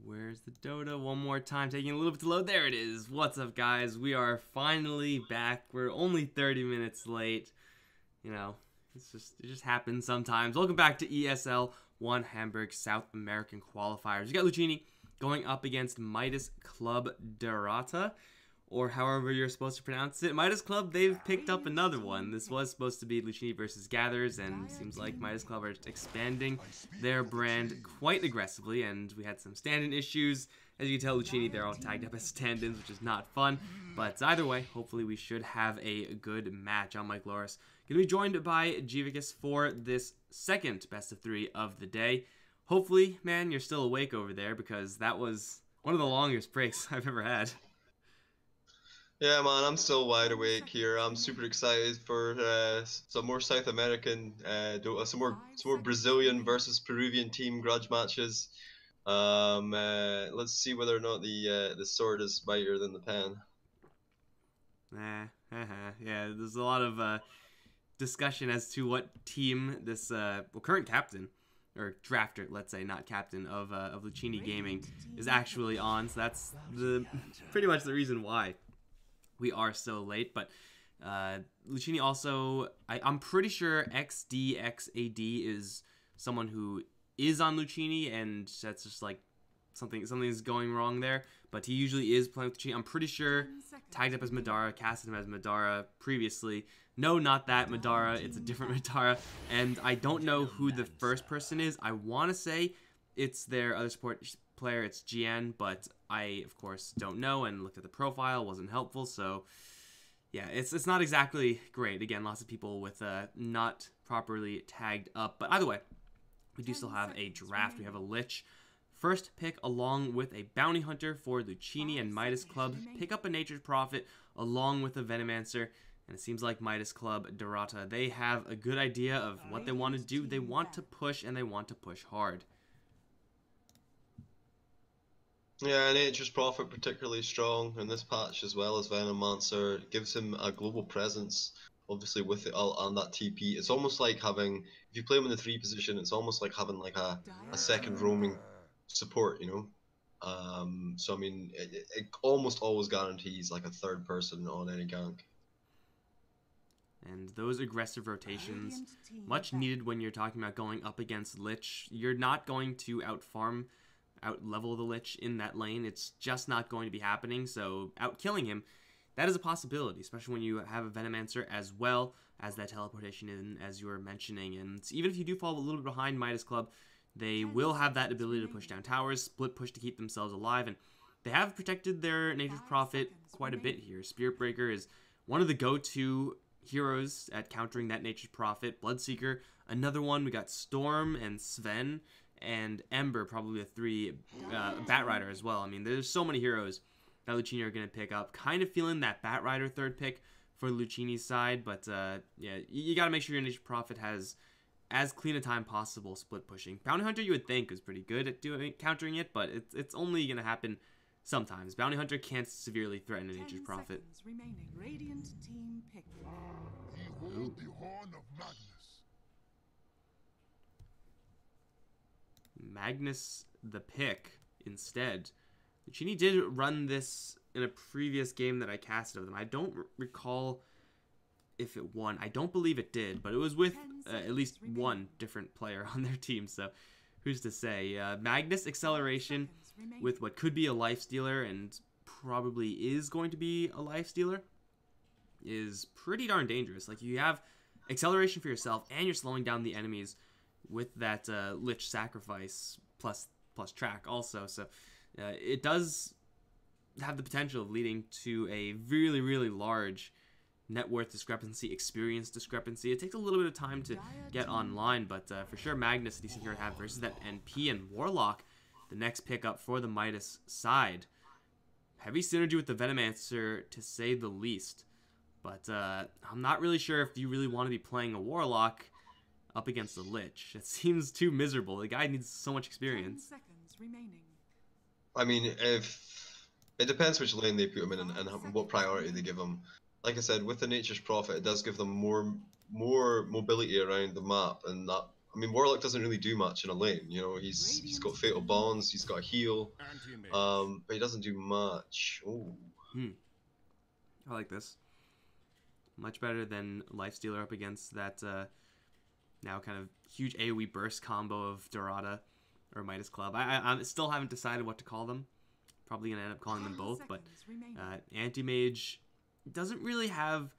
Where's the Dota? One more time, taking a little bit to load. There it is. What's up, guys? We are finally back. We're only 30 minutes late. You know, it just happens sometimes. Welcome back to ESL One Hamburg South American Qualifiers. You got Luccini going up against Midas Club Derrota, or however you're supposed to pronounce it. Midas Club, they've picked up another one. This was supposed to be Luccini versus Gatherers, and seems like Midas Club are expanding their brand quite aggressively, and we had some stand-in issues. As you can tell, Luccini, they're all tagged up as stand-ins, which is not fun. But either way, hopefully we should have a good match. I'm Mike Loris. Going to be joined by Jivicus for this second best of 3 of the day. Hopefully, man, you're still awake over there, because that was one of the longest breaks I've ever had. Yeah, man, I'm still wide awake here. I'm super excited for some more South American Dota, some more Brazilian versus Peruvian team grudge matches. Let's see whether or not the sword is mightier than the pen. Yeah, there's a lot of discussion as to what team this current captain, or drafter, let's say, not captain of Luccini Gaming, is actually on. So that's pretty much the reason why we are so late. But Luccini also, I'm pretty sure XDXAD is someone who is on Luccini, and that's just like something is going wrong there. But he usually is playing with Luccini. I'm pretty sure tagged up as Madara, casted him as Madara previously. No, not that Madara, it's a different Madara. And I don't know who the first person is. I want to say it's their other support player, it's GN, but I of course don't know, and looked at the profile, wasn't helpful. So yeah, it's not exactly great. Again, lots of people with not properly tagged up, but either way, we do still have a draft. We have a Lich first pick along with a Bounty Hunter for Luccini, and Midas Club pick up a Nature's Prophet along with a Venomancer. And it seems like Midas Club Derrota, they have a good idea of what they want to do. They want to push, and they want to push hard. Yeah, Nature's Prophet particularly strong in this patch, as well as Venomancer. It gives him a global presence, obviously with it on that TP. It's almost like having, if you play him in the 3 position, it's almost like having like a second roaming support, you know? So I mean, it almost always guarantees like a third person on any gank. And those aggressive rotations, much needed when you're talking about going up against Lich. You're not going to out-farm, out-level the Lich in that lane. It's just not going to be happening, so out-killing him, that is a possibility, especially when you have a Venomancer as well as that teleportation in, as you were mentioning. And even if you do fall a little bit behind Midas Club, they will have that ability to push down towers, split push to keep themselves alive, and they have protected their Nature's Prophet quite a bit here. Spirit Breaker is one of the go-to heroes at countering that Nature's Prophet. Bloodseeker, another one. We got Storm and Sven and Ember, probably the 3. Batrider as well. I mean, there's so many heroes that Luccini are going to pick up. Kind of feeling that Batrider third pick for Luccini's side, but yeah, you got to make sure your Nature's Prophet has as clean a time possible split pushing. Bounty Hunter, you would think, is pretty good at countering it, but it's only going to happen sometimes. Bounty Hunter can't severely threaten a Nature's Prophet. Radiant team pick. Behold the horn of Magnus the pick instead. Luccini did run this in a previous game that I casted of them. I don't recall if it won. I don't believe it did, but it was with at least one different player on their team, so who's to say. Magnus acceleration with what could be a lifestealer, and probably is going to be a lifestealer, is pretty darn dangerous. Like, you have acceleration for yourself, and you're slowing down the enemies with that Lich sacrifice plus track also. So it does have the potential of leading to a really, really large net worth discrepancy, experience discrepancy. It takes a little bit of time to get online, but for sure Magnus, a decent hero to have versus that NP, and Warlock, the next pickup for the Midas side. Heavy synergy with the Venomancer, to say the least. But I'm not really sure if you really want to be playing a Warlock up against a Lich. It seems too miserable. The guy needs so much experience. 10 seconds remaining. I mean, if it depends which lane they put him in, and what priority they give him. Like I said, with the Nature's Prophet, it does give them more mobility around the map, and that I mean, Warlock doesn't really do much in a lane. You know, he's got Fatal Bonds, he's got a heal, but he doesn't do much. Ooh. I like this. Much better than Lifestealer up against that now kind of huge AoE burst combo of Derrota or Midas Club. I still haven't decided what to call them. Probably going to end up calling them both, but Anti-Mage doesn't really have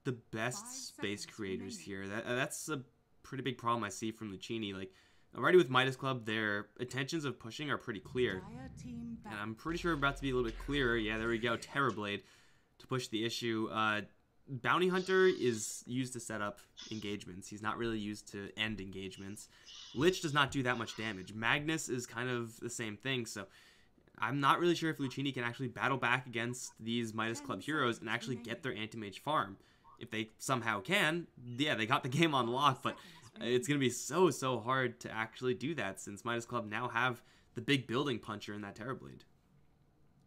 the best space creators here. That's a pretty big problem I see from Luccini. Like, already with Midas Club, their intentions of pushing are pretty clear. And I'm pretty sure we're about to be a little bit clearer. Yeah, there we go. Terrorblade to push the issue. Bounty Hunter is used to set up engagements. He's not really used to end engagements. Lich does not do that much damage. Magnus is kind of the same thing, so I'm not really sure if Luccini can actually battle back against these Midas Club heroes and actually get their anti-mage farm. If they somehow can, yeah, they got the game on lock, but it's going to be so hard to actually do that since Midas Club now have the big building puncher in that Terrorblade.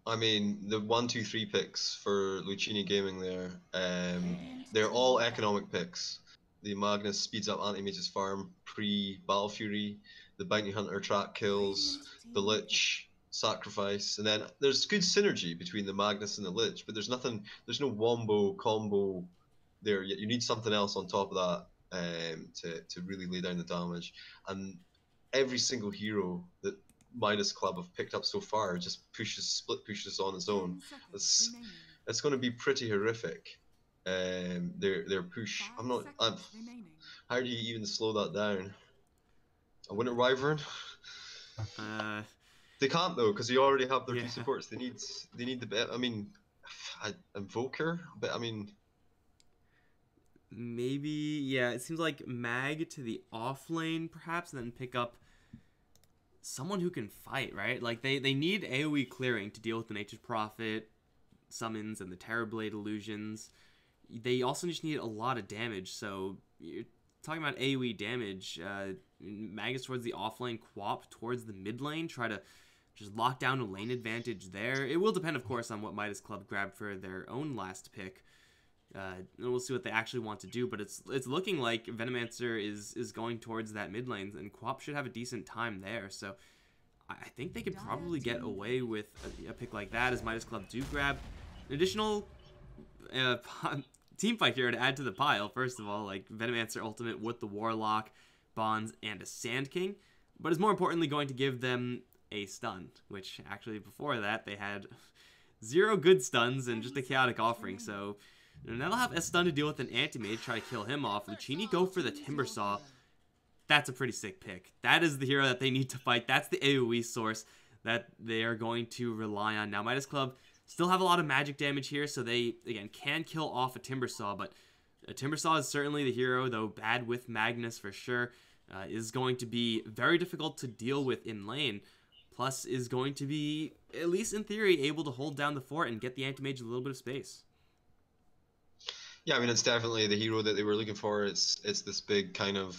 I mean, the 1, 2, 3 picks for Luccini Gaming there, they're all economic picks. The Magnus speeds up Anti-Mage's farm pre-Battle Fury, the Bounty Hunter track kills, the Lich sacrifice, and then there's good synergy between the Magnus and the Lich, but there's no wombo combo there yet. You need something else on top of that to really lay down the damage. And every single hero that Midas Club have picked up so far just split pushes on its own. It's going to be pretty horrific. Their push. How do you even slow that down? A Winter Wyvern? They can't though, because they already have their two supports. They need the bit. I mean, Invoker, but I mean, maybe, yeah. It seems like Mag to the off lane perhaps, and then pick up someone who can fight, right? Like they need AoE clearing to deal with the Nature's Prophet summons and the Terrorblade illusions. They also just need a lot of damage. So you're talking about AoE damage. Magus towards the off lane, Quap towards the mid lane. Try to just lock down a lane advantage there. It will depend, of course, on what Midas Club grabbed for their own last pick. And we'll see what they actually want to do, but it's looking like Venomancer is going towards that mid lane, and Quap should have a decent time there. So I think they could probably get away with a pick like that, as Midas Club do grab an additional team fight here to add to the pile. First of all, like Venomancer ultimate with the Warlock, Bonds, and a Sand King, but is more importantly going to give them a stun, which actually before that they had 0 good stuns and just a chaotic offering. So now they'll have a stun to deal with an Anti-Mage, try to kill him off. Luccini go for the Timbersaw. That's a pretty sick pick. That is the hero that they need to fight. That's the AoE source that they are going to rely on. Now, Midas Club still have a lot of magic damage here, so they, again, can kill off a Timbersaw, but a Timbersaw is certainly the hero, though bad with Magnus for sure. Is going to be very difficult to deal with in lane, plus is going to be, at least in theory, able to hold down the fort and get the Anti-Mage a little bit of space. Yeah, I mean, it's definitely the hero that they were looking for. It's this big kind of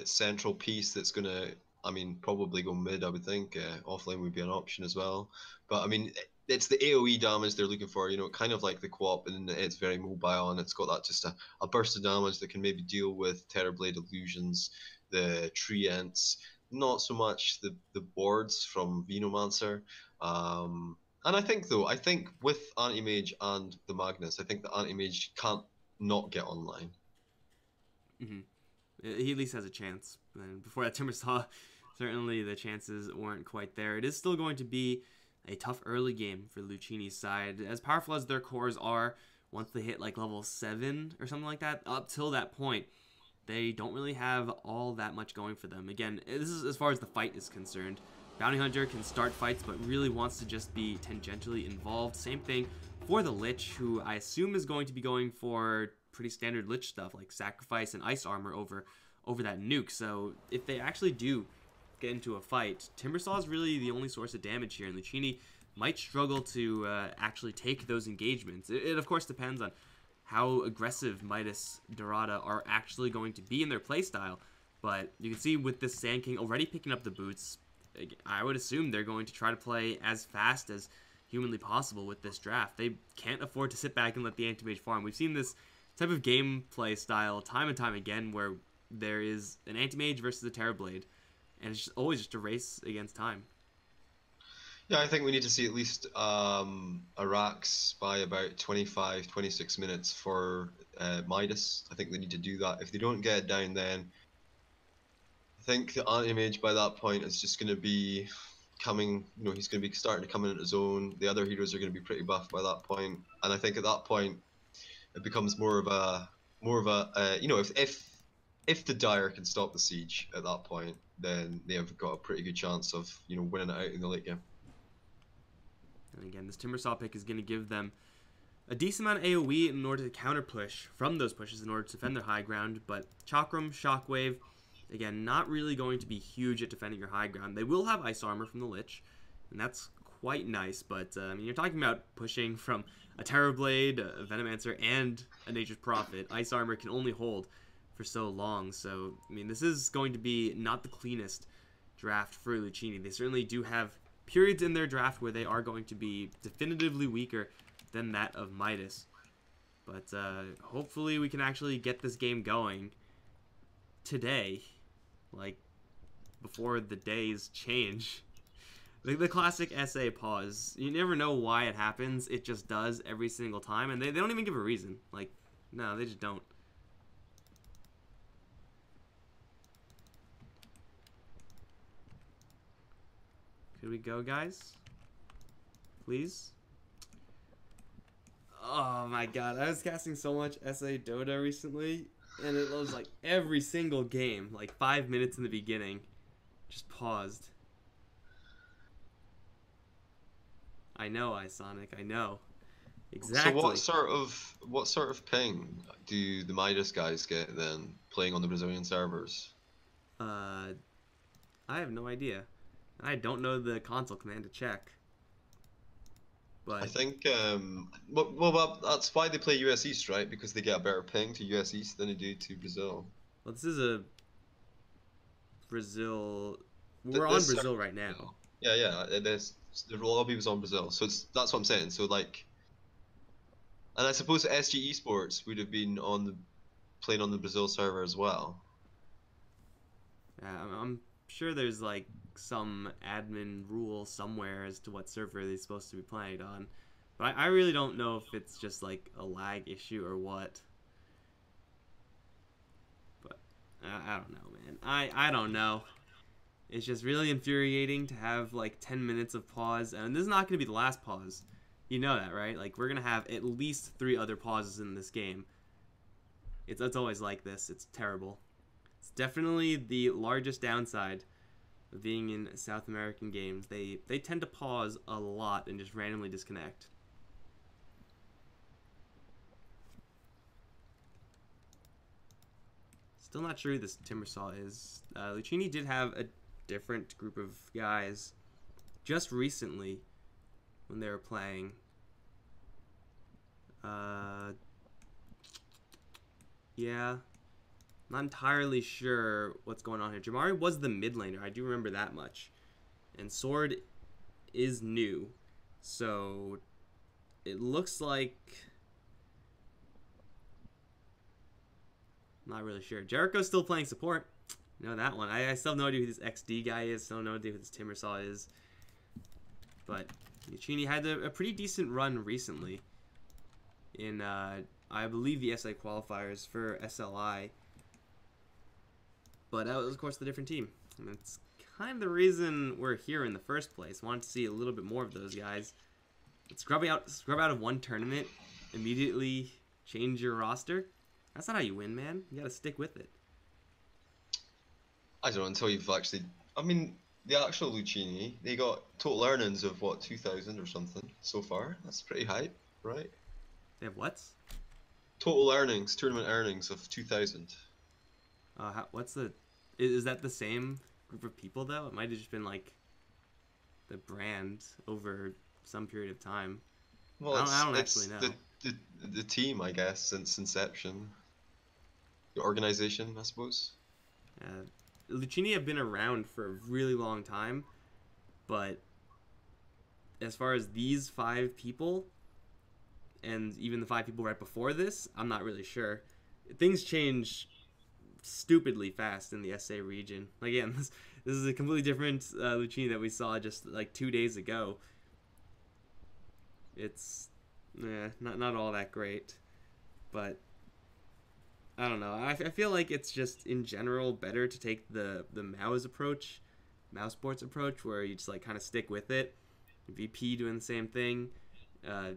central piece that's going to, I mean, probably go mid, I would think. Offlane would be an option as well. But, I mean, it's the AoE damage they're looking for, you know, kind of like the Quap, and it's very mobile, and it's got that just a burst of damage that can maybe deal with Terrorblade illusions, the Treants, not so much the boards from Venomancer. And I think, though, with Anti-Mage and the Magnus, I think the Anti-Mage can't not get online. He at least has a chance. And before that Timbersaw, certainly the chances weren't quite there. It is still going to be a tough early game for Luccini's side. As powerful as their cores are, once they hit like level 7 or something like that, up till that point, they don't really have all that much going for them. Again, this is as far as the fight is concerned. Bounty Hunter can start fights, but really wants to just be tangentially involved. Same thing for the Lich, who I assume is going to be going for pretty standard Lich stuff, like Sacrifice and Ice Armor over that nuke. So if they actually do get into a fight, Timbersaw is really the only source of damage here, and Luccini might struggle to actually take those engagements. It of course depends on how aggressive Midas, Derrota are actually going to be in their playstyle, but you can see with this Sand King already picking up the boots, I would assume they're going to try to play as fast as humanly possible with this draft. They can't afford to sit back and let the Anti-Mage farm. We've seen this type of gameplay style time and time again where there is an anti-mage versus a Terrorblade, and it's always just a race against time. Yeah, I think we need to see at least a Rax by about 25, 26 minutes for Midas. I think they need to do that. If they don't get it down, then I think the anti-mage by that point is just going to be coming, he's going to be starting to come in his own. The other heroes are going to be pretty buff by that point, and I think at that point it becomes more of a if the Dire can stop the siege at that point, then they have got a pretty good chance of winning it out in the late game. And again, this Timbersaw pick is going to give them a decent amount of AoE in order to counter push from those pushes in order to defend their high ground, but Chakram, Shockwave, again, not really going to be huge at defending your high ground. They will have Ice Armor from the Lich, and that's quite nice, but you're talking about pushing from a Terrorblade, a Venomancer, and a Nature's Prophet. Ice Armor can only hold for so long, so, this is going to be not the cleanest draft for Luccini. They certainly do have periods in their draft where they are going to be definitively weaker than that of Midas. But hopefully we can actually get this game going today, like before the days change. The classic SA pause. You never know why it happens. It just does every single time, and they don't even give a reason. Like, no, they just don't. Could we go, guys? Please? Oh my god, I was casting so much SA Dota recently, and it was like every single game, like 5 minutes in the beginning, just paused. I know, iSonic, I know. Exactly. So what sort of ping do the Midas guys get then, playing on the Brazilian servers? I have no idea. I don't know the console command to check. But I think, well, that's why they play US East, right? Because they get a better ping to US East than they do to Brazil. Well, this is a Brazil. We're on Brazil right now. Yeah. There's a lot of people on Brazil, so that's what I'm saying. So like, and I suppose SG Esports would have been playing on the Brazil server as well. Yeah, I'm sure there's like some admin rule somewhere as to what server they're supposed to be playing on, but I really don't know if it's just like a lag issue or what. But I don't know, man. I don't know. It's just really infuriating to have like 10 minutes of pause, and this is not going to be the last pause. You know that, right? Like, we're going to have at least 3 other pauses in this game. It's always like this. It's terrible. It's definitely the largest downside of being in South American games. They tend to pause a lot and just randomly disconnect. Still not sure who this Timbersaw is. Luccini did have a different group of guys just recently when they were playing. Yeah. Not entirely sure what's going on here. Jamari was the mid laner. I do remember that much. And Sword is new. So it looks like... I'm not really sure. Jericho's still playing support. You know that one. I still have no idea who this XD guy is. Still have no idea who this Timbersaw is. But Luccini had a pretty decent run recently in, I believe, the SA qualifiers for SLI. But that was, of course, the different team. And it's kind of the reason we're here in the first place. Wanted to see a little bit more of those guys. But scrub out of one tournament, immediately change your roster. That's not how you win, man. You gotta stick with it. I don't know, until you've actually... I mean, the actual Luccini, they got total earnings of, what, 2,000 or something so far? That's pretty high, right? They have what? Total earnings, tournament earnings of 2,000. What's the... Is that the same group of people, though? It might have just been, like, the brand over some period of time. Well, I don't actually know. The team, I guess, since inception. The organization, I suppose. Luccini have been around for a really long time, but as far as these 5 people, and even the 5 people right before this, I'm not really sure. Things change stupidly fast in the SA region. Again, this is a completely different Luccini that we saw just like 2 days ago. It's not all that great, but I don't know. I feel like it's just in general better to take the mouse sports approach, where you just like kind of stick with it. VP doing the same thing. I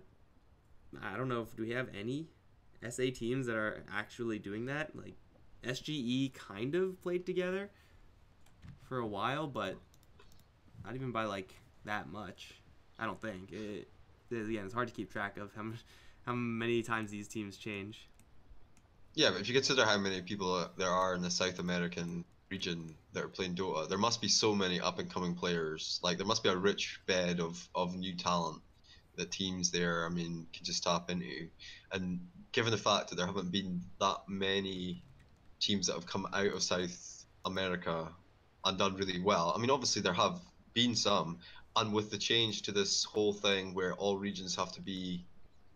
don't know if do we have any SA teams that are actually doing that. Like SGE kind of played together for a while, but not even by like that much. I don't think. Again, it's hard to keep track of how many times these teams change. Yeah, but if you consider how many people there are in the South American region that are playing Dota, there must be so many up-and-coming players. Like, there must be a rich bed of new talent that teams there, I mean, can just tap into. And given the fact that there haven't been that many teams that have come out of South America and done really well, I mean, obviously there have been some, and with the change to this whole thing where all regions have to be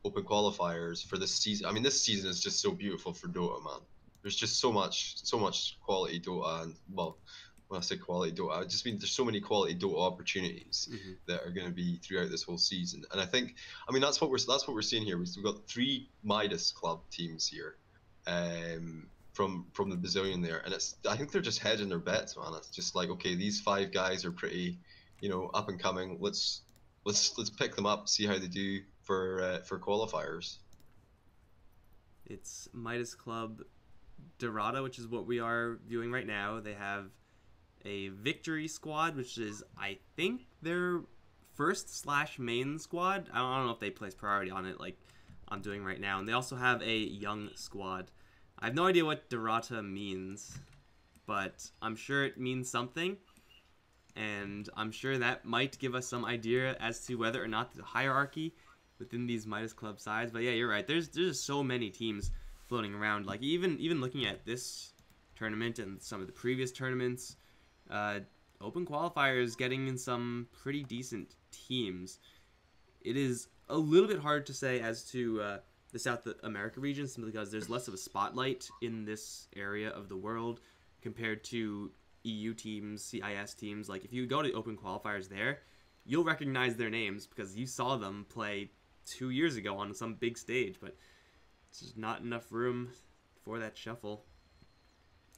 open qualifiers for this season. I mean, this season is just so beautiful for Dota, man. There's just so much quality Dota, and well, when I say quality Dota, I just mean there's so many quality Dota opportunities that are going to be throughout this whole season. And I think, I mean, that's what we're seeing here. We've got 3 Midas club teams here, from the Brazilian there, and I think they're just hedging their bets, man. It's just like, okay, these 5 guys are pretty, up and coming. Let's pick them up, see how they do for qualifiers. It's Midas Club Derrota, which is what we are viewing right now. They have a victory squad, which is, I think, their first/main squad. I don't know if they place priority on it like I'm doing right now. And they also have a young squad. I have no idea what Derrota means, but I'm sure it means something. And I'm sure that might give us some idea as to whether or not the hierarchy within these Midas Club sides. But yeah, you're right. There's just so many teams floating around. Like even looking at this tournament and some of the previous tournaments, open qualifiers getting in some pretty decent teams. It is a little bit hard to say as to the South America region, simply because there's less of a spotlight in this area of the world compared to EU teams, CIS teams. Like if you go to open qualifiers there, you'll recognize their names because you saw them play 2 years ago on some big stage, but it's just not enough room for that shuffle.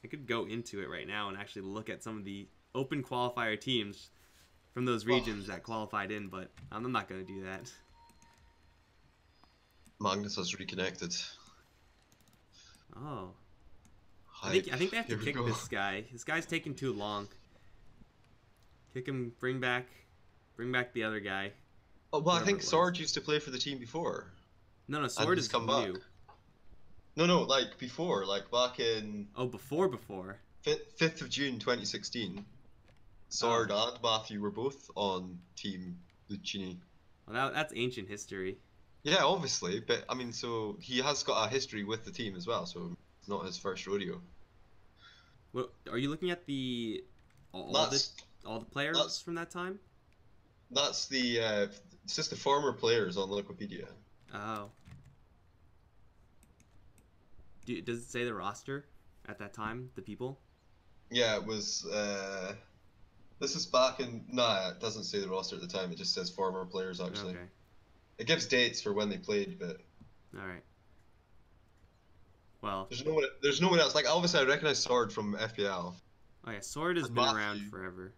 I could go into it right now and actually look at some of the open qualifier teams from those regions that qualified in, but I'm not going to do that. Magnus has reconnected. Oh. I think they have to kick this guy. This guy's taking too long. Kick him, bring back the other guy. Oh, well, I think Sword used to play for the team before. No, Sword is come new. back. No, like before, like back in... Oh, before. 5th of June 2016. Sword and Matthew were both on Team Luccini. Well, that's ancient history. Yeah, obviously, but I mean, so he has got a history with the team as well, so it's not his first rodeo. Well, are you looking at all the players from that time? That's it's just the former players on Wikipedia. Oh. Does it say the roster at that time? The people? Yeah, it was. This is back in. Nah, it doesn't say the roster at the time. It just says former players actually. Okay. It gives dates for when they played, but. All right. Well. There's no one else. Like obviously, I recognize Sword from FPL. Oh yeah, Sword has been around forever.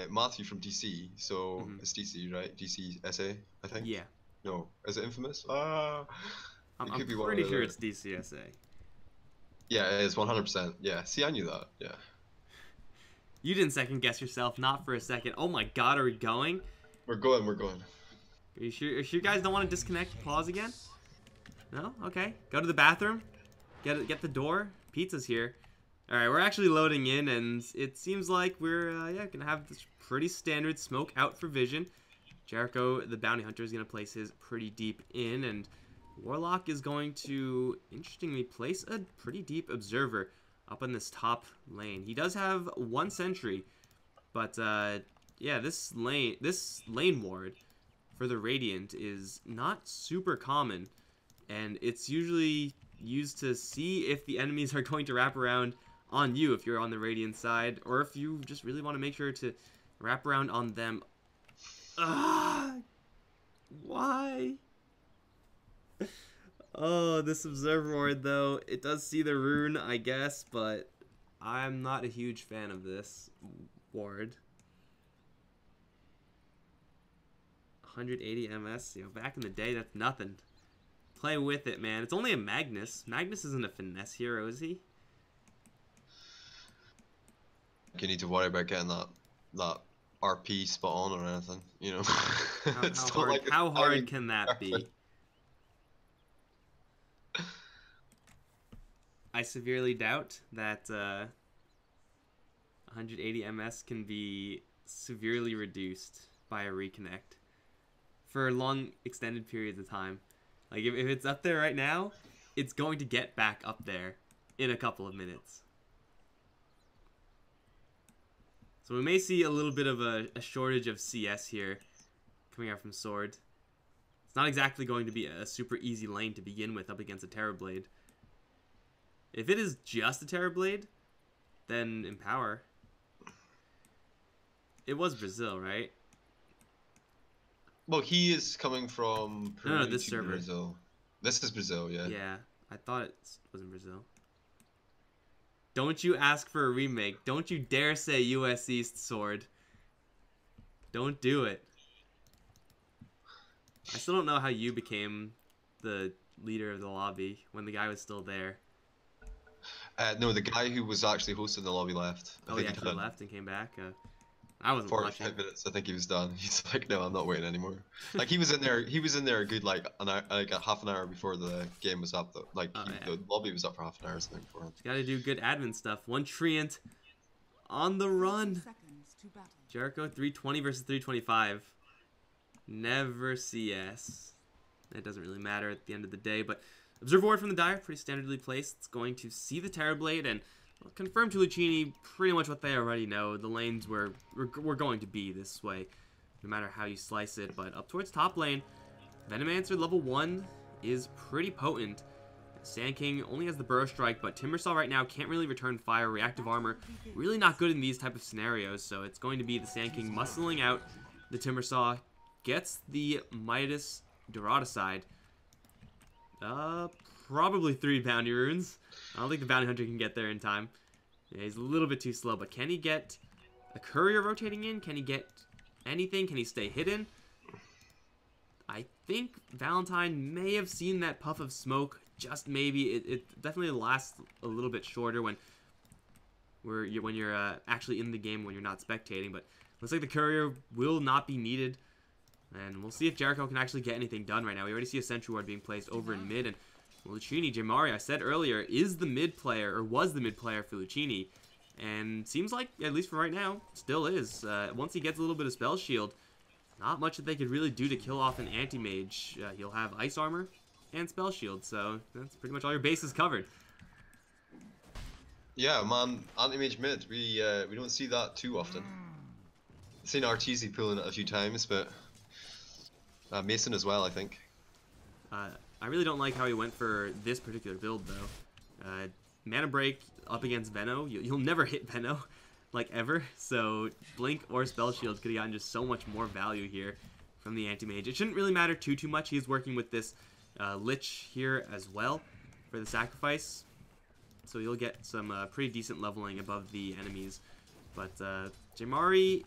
Matthew from DC, so it's DC, right? DC SA, I think. Yeah. No, is it Infamous? I'm pretty sure it's DCSA. Yeah, it is 100%. Yeah, see, I knew that. Yeah. You didn't second guess yourself, not for a second. Oh my God, are we going? We're going. Are you sure you guys don't want to disconnect? Pause again? No? Okay. Go to the bathroom. Get the door. Pizza's here. All right, we're actually loading in, and it seems like we're gonna have this pretty standard smoke out for vision. Jericho, the bounty hunter, is gonna place his pretty deep in, and Warlock is going to, interestingly, place a pretty deep observer up in this top lane. He does have 1 sentry, but yeah, this lane ward for the Radiant is not super common, and it's usually used to see if the enemies are going to wrap around on you if you're on the Radiant side, or if you just really want to make sure to wrap around on them. Why? Oh, this Observer Ward, though, it does see the rune, I guess, but I'm not a huge fan of this ward. 180 MS, back in the day, that's nothing. Play with it, man. It's only a Magnus. Magnus isn't a finesse hero, is he? You need to worry about getting that RP spot on or anything, you know. How hard can that be? I severely doubt that 180 MS can be severely reduced by a reconnect for long extended periods of time. Like if it's up there right now, it's going to get back up there in a couple of minutes. So we may see a little bit of a shortage of CS here coming out from Sword. It's not exactly going to be a super easy lane to begin with up against a Terrorblade. If it is just a Terrorblade, then Empower. It was Brazil, right? Well, he is coming from Peru No, this to server. Brazil. This is Brazil, yeah. Yeah, I thought it was in Brazil. Don't you ask for a remake. Don't you dare say US East, Sword. Don't do it. I still don't know how you became the leader of the lobby when the guy was still there. No, the guy who was actually hosting the lobby left. Oh yeah, he left and came back. I wasn't watching. 45 minutes, I think he was done. He's like, no, I'm not waiting anymore. Like he was in there a good like a half an hour before the game was up though. Like the lobby was up for half an hour or something for him. Got to do good admin stuff. One Treant on the run. Jericho 320 versus 325. Never CS. It doesn't really matter at the end of the day, but Observer Ward from the Dire, pretty standardly placed. It's going to see the Terrorblade and confirm to Luccini pretty much what they already know. The lanes we're going to be this way, no matter how you slice it. But up towards top lane, Venomancer level 1 is pretty potent. Sand King only has the Burrow Strike, but Timbersaw right now can't really return fire. Reactive Armor, really not good in these type of scenarios, so it's going to be the Sand King muscling out the Timbersaw. Gets the Midas Derrota side. Probably 3 bounty runes. I don't think the bounty hunter can get there in time. Yeah, he's a little bit too slow, but can he get a courier rotating in? Can he get anything? Can he stay hidden? I think Valentine may have seen that puff of smoke. Just maybe. It definitely lasts a little bit shorter when you're actually in the game, when you're not spectating. But looks like the courier will not be needed. And we'll see if Jericho can actually get anything done right now. We already see a Sentry Ward being placed over in mid. And Luccini, Jamari, I said earlier, is the mid player, or was the mid player for Luccini. And seems like, at least for right now, still is. Once he gets a little bit of Spell Shield, not much that they could really do to kill off an Anti-Mage. He'll have Ice Armor and Spell Shield, so that's pretty much all your bases covered. Yeah, man, Anti-Mage mid, we don't see that too often. I've seen RTZ pulling it a few times, but Mason as well, I think. I really don't like how he went for this particular build, though. Mana Break up against Veno, you'll never hit Veno, like ever, so Blink or Spell Shield could have gotten just so much more value here from the Anti-Mage. It shouldn't really matter too much. He's working with this Lich here as well for the sacrifice, so you'll get some pretty decent leveling above the enemies. But Jamari,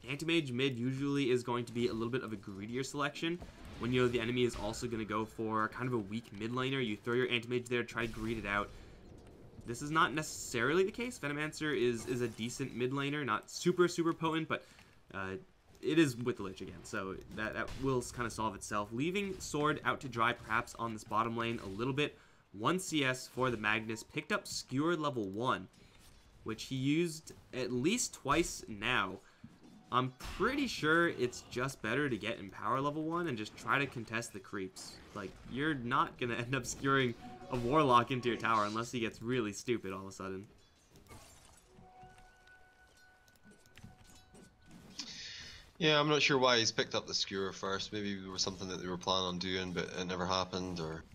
Anti-Mage mid usually is going to be a little bit of a greedier selection. When you know the enemy is also going to go for kind of a weak mid laner, you throw your Anti-Mage there, try to greed it out. This is not necessarily the case. Venomancer is a decent mid laner, not super potent, but it is with the Lich again, so that will kind of solve itself. Leaving Sword out to dry perhaps on this bottom lane a little bit. 1 CS for the Magnus, picked up Skewer level 1, which he used at least twice now. I'm pretty sure it's just better to get Empower level 1 and just try to contest the creeps. Like, you're not going to end up skewering a Warlock into your tower unless he gets really stupid all of a sudden. Yeah, I'm not sure why he's picked up the Skewer first. Maybe it was something that they were planning on doing, but it never happened, or...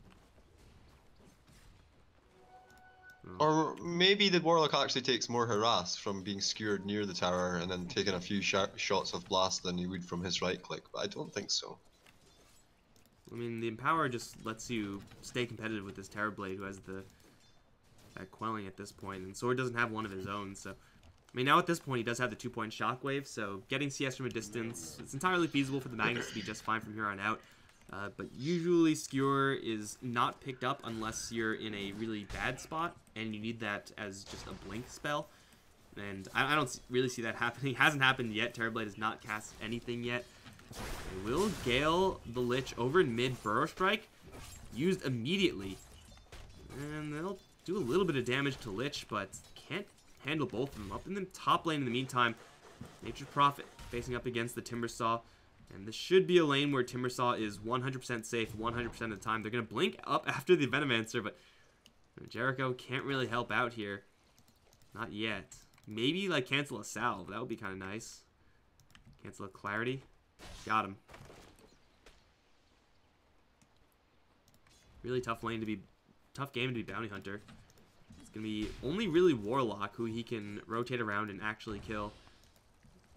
Or maybe the Warlock actually takes more harass from being skewered near the tower and then taking a few shots of blast than he would from his right click, but I don't think so. I mean, the Empower just lets you stay competitive with this Terrorblade, who has that quelling at this point, and Sword doesn't have one of his own, so... I mean, now at this point, he does have the 2-point Shockwave, so getting CS from a distance, it's entirely feasible for the Magnus to be just fine from here on out. But usually Skewer is not picked up unless you're in a really bad spot, and you need that as just a blink spell. And I don't really see that happening. It hasn't happened yet. Terrorblade has not cast anything yet. They will Gale the Lich over in mid. Burrow Strike used immediately. And they'll do a little bit of damage to Lich, but can't handle both of them. Up in the top lane in the meantime, Nature's Prophet facing up against the Timbersaw. And this should be a lane where Timbersaw is 100% safe 100% of the time. They're going to blink up after the Venomancer, but Jericho can't really help out here. Not yet. Maybe, like, cancel a Salve. That would be kind of nice. Cancel a Clarity. Got him. Really tough lane to be... Tough game to be Bounty Hunter. It's going to be only really Warlock who he can rotate around and actually kill.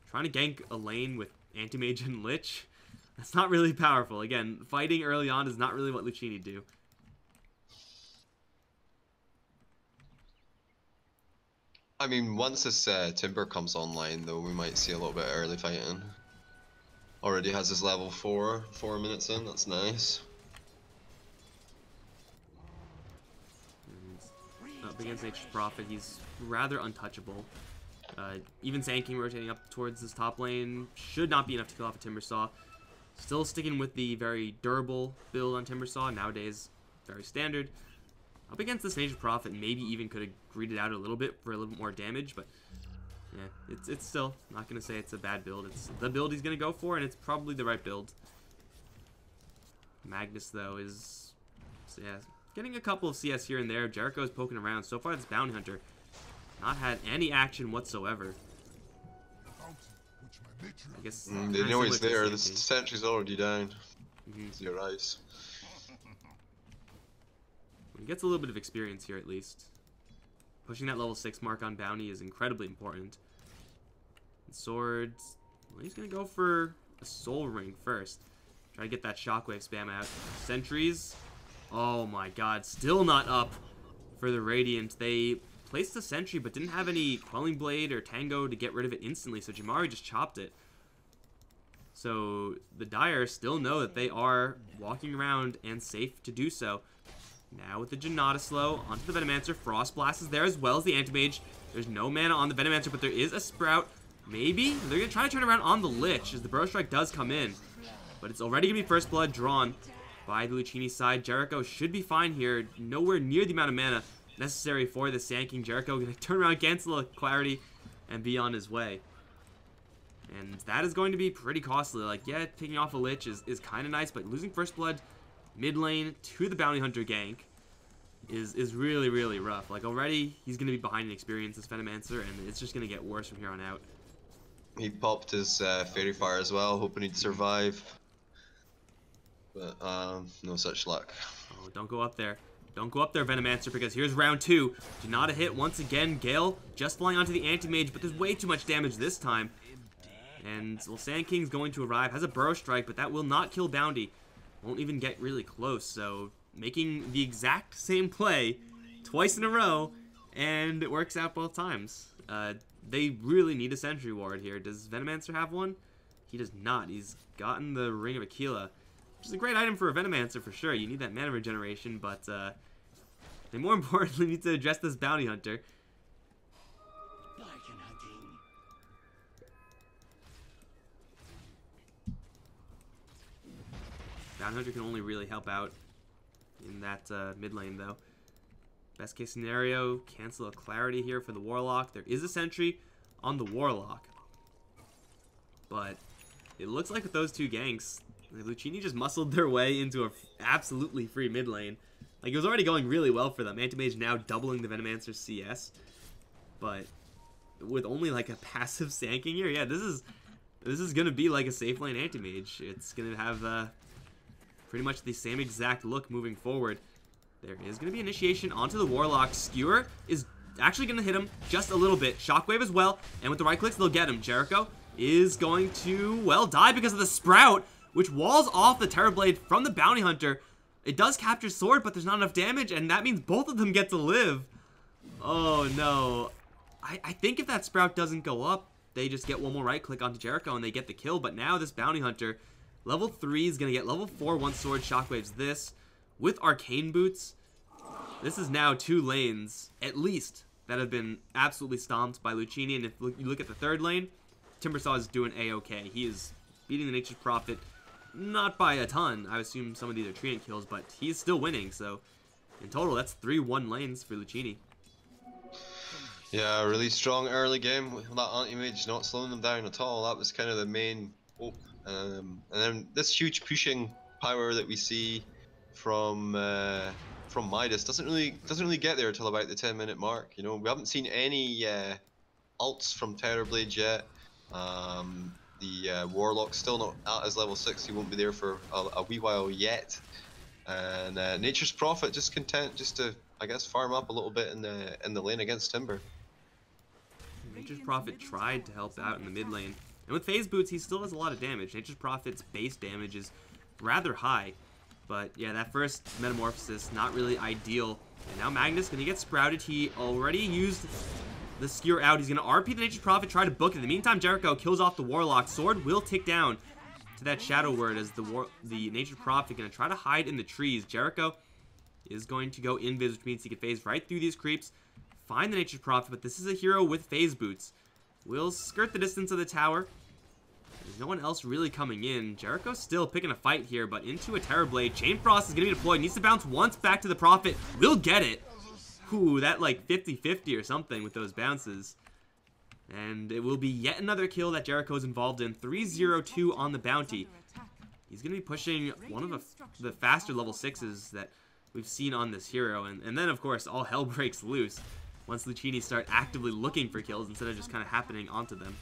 Trying to gank a lane with Anti-Mage and Lich, that's not really powerful. Again, fighting early on is not really what Luccini do. I mean, once this Timber comes online, though, we might see a little bit early fighting. Already has his level 4 minutes in, that's nice. And up against Nature's Prophet, he's rather untouchable. Even Sand rotating up towards this top lane should not be enough to kill off a Timbersaw. Still sticking with the very durable build on Timbersaw, nowadays very standard. Up against this Nature's Prophet, maybe even could have greeded out a little bit for a little bit more damage, but yeah, it's still not going to say it's a bad build. It's the build he's going to go for, and it's probably the right build. Magnus, though, is yeah, getting a couple of CS here and there. Jericho's poking around. So far, this Bounty Hunter not had any action whatsoever. I guess they know he's there. The sentry's already down. As he arrives. He gets a little bit of experience here at least. Pushing that level 6 mark on Bounty is incredibly important. And Swords, well, he's gonna go for a Soul Ring first. Try to get that Shockwave spam out. Sentries. Oh my god, still not up for the Radiant. They placed the Sentry, but didn't have any Quelling Blade or Tango to get rid of it instantly, so Jamari just chopped it. So the Dire still know that they are walking around and safe to do so. Now with the Janata slow onto the Venomancer, Frost Blast is there as well as the Anti-Mage. There's no mana on the Venomancer, but there is a Sprout. Maybe they're going to try to turn around on the Lich as the Burrow Strike does come in. But it's already going to be First Blood drawn by the Luccini side. Jericho should be fine here. Nowhere near the amount of mana necessary for the Sand King. Jericho going to turn around, cancel a Clarity, and be on his way. And that is going to be pretty costly. Like, yeah, taking off a Lich is kind of nice, but losing First Blood mid lane to the Bounty Hunter gank is really, really rough. Like, already he's going to be behind in experience, this Venomancer, and it's just going to get worse from here on out. He popped his Fairy Fire as well, hoping he'd survive. But, no such luck. Oh, don't go up there. Don't go up there, Venomancer, because here's round 2. Janata hit once again. Gale just flying onto the Anti-Mage, but there's way too much damage this time. And, well, Sand King's going to arrive. Has a Burrow Strike, but that will not kill Bounty. Won't even get really close, so making the exact same play twice in a row, and it works out both times. They really need a Sentry Ward here. Does Venomancer have one? He does not. He's gotten the Ring of Aquila, which is a great item for a Venomancer for sure. You need that mana regeneration, but they more importantly need to address this Bounty Hunter. Bounty Hunter can only really help out in that mid lane, though. Best case scenario, cancel a Clarity here for the Warlock. There is a Sentry on the Warlock. But it looks like with those two ganks, Luccini just muscled their way into a absolutely free mid lane. Like, it was already going really well for them. Anti-Mage now doubling the Venomancer's CS. But with only like a passive Sand King here, yeah, this is going to be like a safe lane Anti-Mage. It's going to have pretty much the same exact look moving forward. There is going to be initiation onto the Warlock. Skewer is actually going to hit him just a little bit. Shockwave as well, and with the right clicks, they'll get him. Jericho is going to, well, die because of the Sprout, which walls off the Terrorblade from the Bounty Hunter. It does capture Sword, but there's not enough damage, and that means both of them get to live. Oh, no. I think if that Sprout doesn't go up, they just get one more right click onto Jericho, and they get the kill. But now this Bounty Hunter, level 3 is going to get level 4 once Sword Shockwaves this. With Arcane Boots, this is now 2 lanes, at least, that have been absolutely stomped by Luccini. And if you look at the 3rd lane, Timbersaw is doing A-okay. He is beating the Nature's Prophet, not by a ton. I assume some of these are Treant kills, but he's still winning. So, in total, that's 3-1 lanes for Luccini. Yeah, really strong early game. That anti-mage not slowing them down at all. That was kind of the main hope. And then this huge pushing power that we see from Midas doesn't really get there until about the 10-minute mark. You know, we haven't seen any ults from Terrorblade yet. The Warlock's still not at his level 6. He won't be there for a wee while yet. And Nature's Prophet just content just to, I guess, farm up a little bit in the lane against Timber. Nature's Prophet tried to help out in the mid lane. And with Phase Boots, he still does a lot of damage. Nature's Prophet's base damage is rather high. But yeah, that first Metamorphosis, not really ideal. And now Magnus going to get sprouted. He already used the Skewer out. He's going to RP the Nature's Prophet, try to book it. In the meantime, Jericho kills off the Warlock. Sword will tick down to that Shadow Word as the Nature's Prophet going to try to hide in the trees. Jericho is going to go invis, which means he can phase right through these creeps, find the Nature's Prophet, but this is a hero with Phase Boots. Will skirt the distance of the tower. There's no one else really coming in. Jericho's still picking a fight here, but into a Terrorblade. Chain Frost is going to be deployed. Needs to bounce once back to the Prophet. Will get it. Ooh, that like 50-50 or something with those bounces. And it will be yet another kill that Jericho's involved in. 3-0-2 on the bounty. He's going to be pushing one of the faster level 6s that we've seen on this hero. And then, of course, all hell breaks loose once Luccini start actively looking for kills instead of just kind of happening onto them.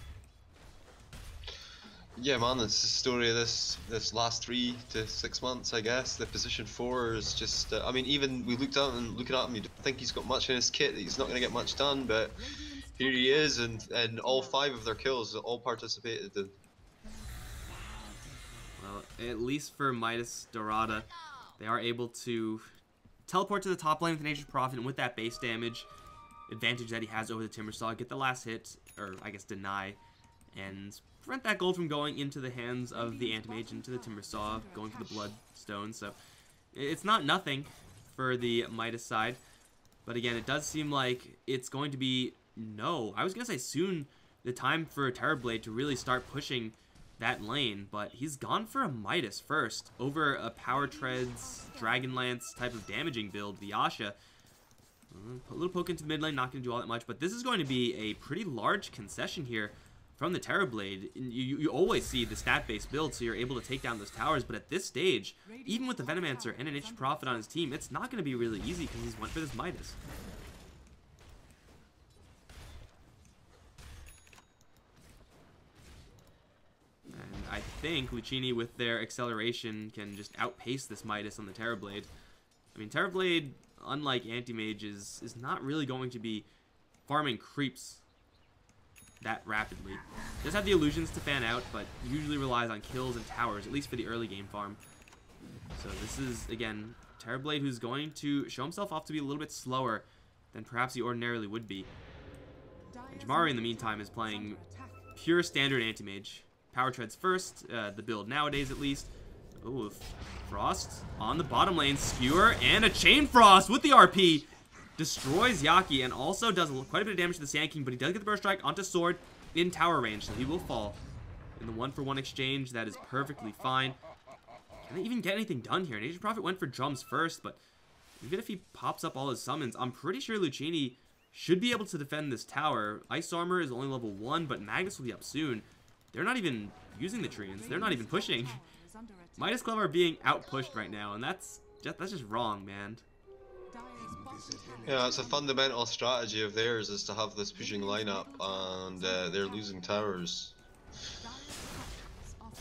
Yeah, man, it's the story of this last 3 to 6 months, I guess. The position 4 is just, I mean, even we looked at him, you don't think he's got much in his kit, that he's not going to get much done, but here he is, and all 5 of their kills, all participated in. Well, at least for Midas Derrota, they are able to teleport to the top lane with the Nature's Prophet, and with that base damage advantage that he has over the Timbersaw, get the last hit, or I guess deny, and prevent that gold from going into the hands of the Anti-Mage, into the Timbersaw, going for the Bloodstone. So it's not nothing for the Midas side, but again, it does seem like it's going to be, I was going to say soon, the time for Terrorblade to really start pushing that lane, but he's gone for a Midas first over a Power Treads, Dragonlance type of damaging build, the Asha. A little poke into mid lane, not going to do all that much, but this is going to be a pretty large concession here from the Terrorblade. You always see the stat-based build, so you're able to take down those towers, but at this stage, even with the Venomancer and an Nature's Prophet on his team, it's not going to be really easy because he's went for this Midas. And I think Luccini, with their acceleration, can just outpace this Midas on the Terrorblade. I mean, Terrorblade, unlike Anti-Mage, is not really going to be farming creeps that rapidly. Does have the illusions to fan out, but usually relies on kills and towers, at least for the early game farm. So this is, again, Terrorblade, who's going to show himself off to be a little bit slower than perhaps he ordinarily would be. And Jamari, in the meantime, is playing pure standard Anti-Mage. Power Treads first, the build nowadays at least. Ooh, Frost on the bottom lane, Skewer, and a Chain Frost with the RP. Destroys Yaki and also does quite a bit of damage to the Sand King, but he does get the Burst Strike onto Sword in tower range, so he will fall. In the 1-for-1 exchange, that is perfectly fine. Can they even get anything done here? Nature's Prophet went for drums first, but even if he pops up all his summons, I'm pretty sure Luccini should be able to defend this tower. Ice Armor is only level 1, but Magnus will be up soon. They're not even using the Treants. They're not even pushing. Midas Club are being out-pushed right now, and that's just wrong, man. Yeah, it's a fundamental strategy of theirs is to have this pushing lineup, and they're losing towers. Well,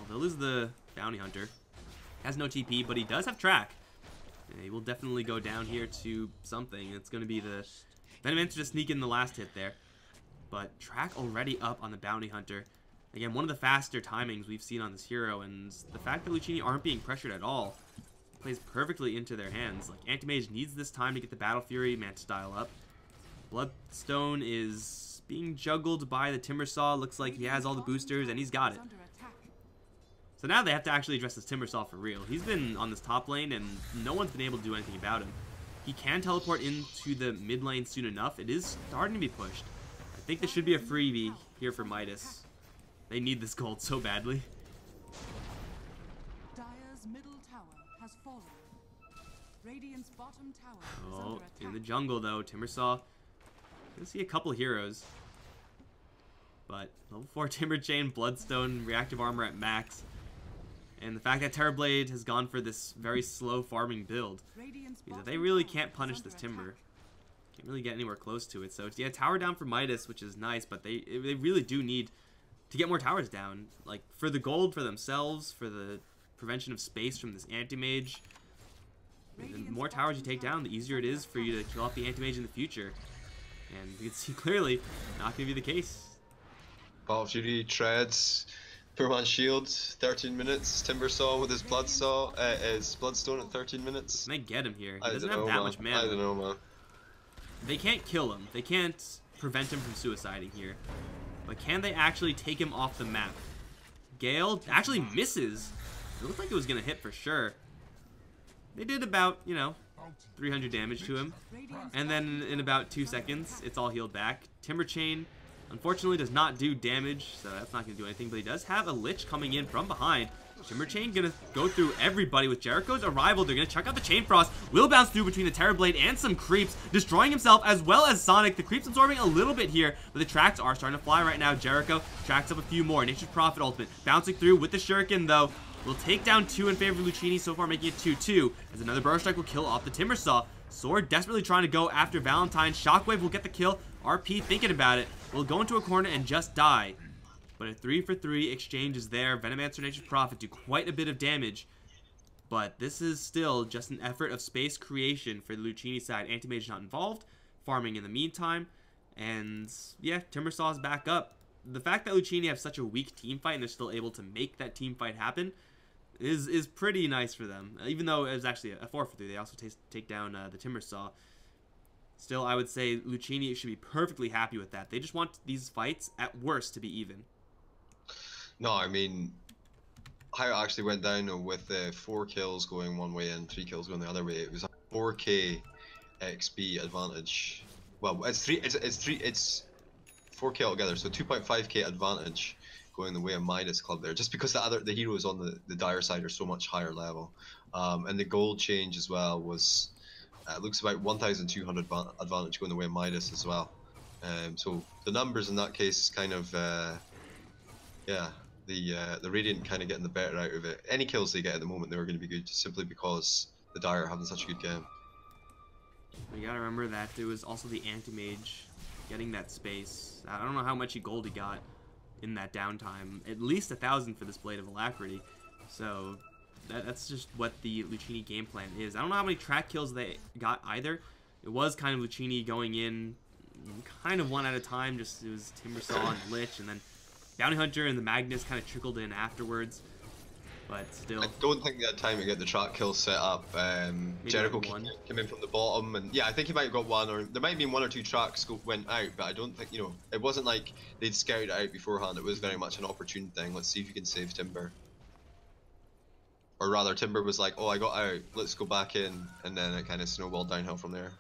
they'll lose the Bounty Hunter. Has no TP, but he does have Track. And he will definitely go down here to something. It's going to be the Venomancer to sneak in the last hit there. But Track already up on the Bounty Hunter. Again, one of the faster timings we've seen on this hero, and the fact that Luccini aren't being pressured at all plays perfectly into their hands. Like, Anti-Mage needs this time to get the Battle Fury Manta style up. Bloodstone is being juggled by the Timbersaw. Looks like he has all the boosters, and he's got it. So now they have to actually address this Timbersaw for real. He's been on this top lane, and no one's been able to do anything about him. He can teleport into the mid lane soon enough. It is starting to be pushed. I think this should be a freebie here for Midas. They need this gold so badly. Dire's middle tower has fallen. Radiant's bottom tower is Oh, under attack. in the jungle though, Timbersaw. Gonna see a couple heroes. But level 4 Timber Chain, Bloodstone, reactive armor at max. And the fact that Terrorblade has gone for this very slow farming build Radiant's means that bottom they really tower can't is punish under this attack. Timber. Can't really get anywhere close to it. So yeah, tower down for Midas, which is nice, but they really do need to get more towers down. Like, for the gold for themselves, for the prevention of space from this Anti-Mage. The more towers you take down, the easier it is for you to kill off the Anti-Mage in the future. And you can see clearly, not going to be the case. Battle Fury treads. Poor man's shield, 13 minutes. Timbersaw with his his Bloodstone at 13 minutes. Can they get him here? I He doesn't don't have know, that man. much mana. I don't know, man. They can't kill him. They can't prevent him from suiciding here. But can they actually take him off the map? Gale actually misses. It looked like it was going to hit for sure. They did about, 300 damage to him. And then in about 2 seconds, it's all healed back. Timber Chain, unfortunately, does not do damage, so that's not going to do anything. But he does have a Lich coming in from behind. Timber Chain going to go through everybody. With Jericho's arrival, they're going to check out the Chain Frost. Will bounce through between the Terrorblade and some creeps, destroying himself as well as Sonic. The creeps absorbing a little bit here, but the tracks are starting to fly right now. Jericho tracks up a few more. Nature's Prophet ultimate bouncing through with the Shuriken, though. Will take down 2 in favor of Luccini, so far making it 2-2, as another Burrow Strike will kill off the Timbersaw. Sword desperately trying to go after Valentine. Shockwave will get the kill. RP thinking about it. Will go into a corner and just die. But a 3-for-3 exchange is there. Venomancer, Nature's Prophet do quite a bit of damage. But this is still just an effort of space creation for the Luccini side. Anti-Mage not involved. Farming in the meantime. And yeah, Timbersaw is back up. The fact that Luccini have such a weak team fight and they're still able to make that team fight happen is pretty nice for them. Even though it was actually a 4-for-3, they also take down the Timbersaw. Still, I would say Luccini should be perfectly happy with that. They just want these fights, at worst, to be even. No, I mean, how it actually went down with 4 kills going one way and 3 kills going the other way. It was a 4k XP advantage. Well, it's 4k altogether, so 2.5k advantage going the way of Midas Club there, just because the heroes on the Dire side are so much higher level. And the gold change as well was, looks about 1,200 advantage going the way of Midas as well. So the numbers in that case is kind of, yeah, the Radiant kind of getting the better out of it. Any kills they get at the moment, they were going to be good, just simply because the Dire are having such a good game. We gotta remember that there was also the Anti-Mage getting that space. I don't know how much gold he got in that downtime. At least 1,000 for this Blade of Alacrity. So that's just what the Luccini game plan is. I don't know how many track kills they got either. It was kind of Luccini going in kind of one at a time. Just it was Timbersaw and Lich, and then Bounty Hunter and the Magnus kind of trickled in afterwards. But still, I don't think they had time to get the track kill set up. Jericho came in from the bottom, and yeah, I think he might have got one, or there might have been 1 or 2 tracks went out, but I don't think, it wasn't like they'd scouted it out beforehand. It was very much an opportune thing. Let's see if you can save Timber. Or rather, Timber was like, oh, I got out, let's go back in, and then it kind of snowballed downhill from there.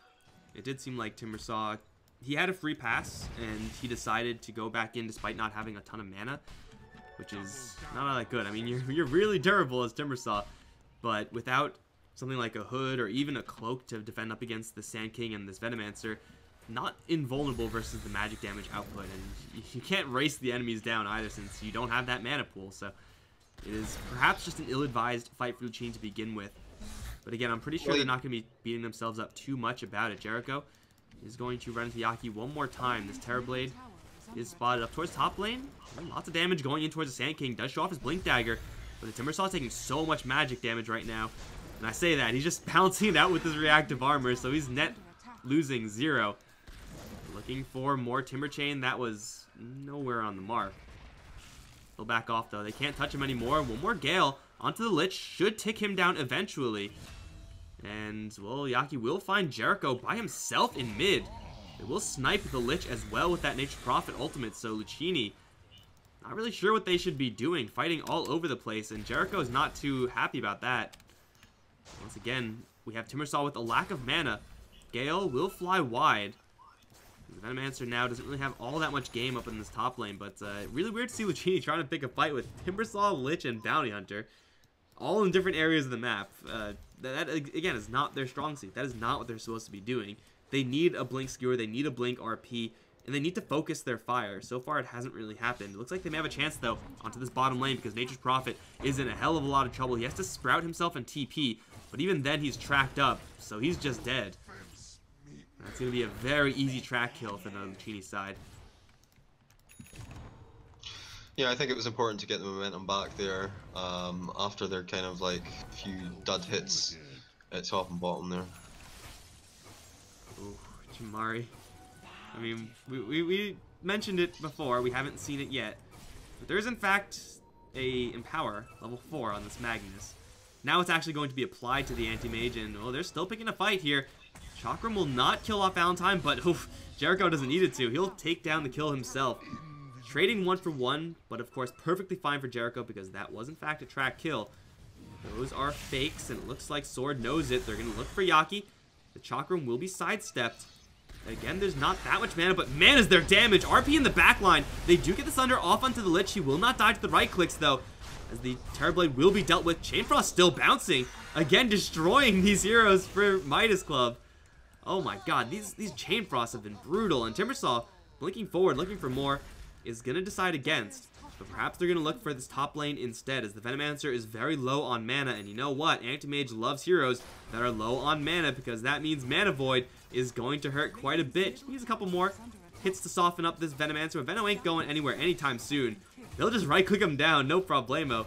It did seem like Timbersaw, he had a free pass, and he decided to go back in despite not having a ton of mana, which is not all that good. I mean, you're really durable as Timbersaw, but without something like a hood or even a cloak to defend up against the Sand King and this Venomancer, not invulnerable versus the magic damage output, and you can't race the enemies down either since you don't have that mana pool, so it is perhaps just an ill-advised fight for Luccini to begin with. But again, I'm pretty sure they're not going to be beating themselves up too much about it. Jericho is going to run into Yaki one more time. This Terrorblade is spotted up towards top lane. Lots of damage going in towards the Sand King. Does show off his Blink Dagger, but the Timbersaw is taking so much magic damage right now. And I say that, he's just bouncing it out with his reactive armor, so he's net losing 0. Looking for more Timber Chain. That was nowhere on the mark. He'll back off, though. They can't touch him anymore. One more Gale onto the Lich. Should tick him down eventually. And, well, Yaki will find Jericho by himself in mid. They will snipe the Lich as well with that Nature's Prophet ultimate, so Luccini, not really sure what they should be doing, fighting all over the place, and Jericho is not too happy about that. Once again, we have Timbersaw with a lack of mana. Gale will fly wide. The Venomancer now doesn't really have all that much game up in this top lane, but really weird to see Luccini trying to pick a fight with Timbersaw, Lich, and Bounty Hunter, all in different areas of the map. That again, is not their strong suit. That is not what they're supposed to be doing. They need a Blink Skewer, they need a Blink RP, and they need to focus their fire. So far, it hasn't really happened. It looks like they may have a chance, though, onto this bottom lane, because Nature's Prophet is in a hell of a lot of trouble. He has to sprout himself and TP, but even then, he's tracked up, so he's just dead. That's going to be a very easy track kill for the Luccini side. Yeah, I think it was important to get the momentum back there after their kind of like few dud hits at top and bottom there. Ooh, Jamari. I mean, we mentioned it before, we haven't seen it yet. But there is in fact a Empower, level 4 on this Magnus. Now it's actually going to be applied to the Anti-Mage, and well, they're still picking a fight here. Chakram will not kill off Valentine, but oof, Jericho doesn't need it to. He'll take down the kill himself. Trading 1 for 1, but of course perfectly fine for Jericho because that was in fact a track kill. Those are fakes, and it looks like Sword knows it. They're going to look for Yaki. The Chakram will be sidestepped. Again, there's not that much mana, but man, is there damage. RP in the back line. They do get the Sunder off onto the Lich. He will not die to the right clicks, though, as the Terrorblade will be dealt with. Chainfrost still bouncing. Again, destroying these heroes for Midas Club. Oh my god, these Chainfrosts have been brutal, and Timbersaw, blinking forward, looking for more, is going to decide against. But perhaps they're going to look for this top lane instead, as the Venomancer is very low on mana, and you know what? Anti-Mage loves heroes that are low on mana, because that means Mana Void is going to hurt quite a bit. He needs a couple more hits to soften up this Venomancer, but Veno ain't going anywhere anytime soon. They'll just right-click him down, no problemo.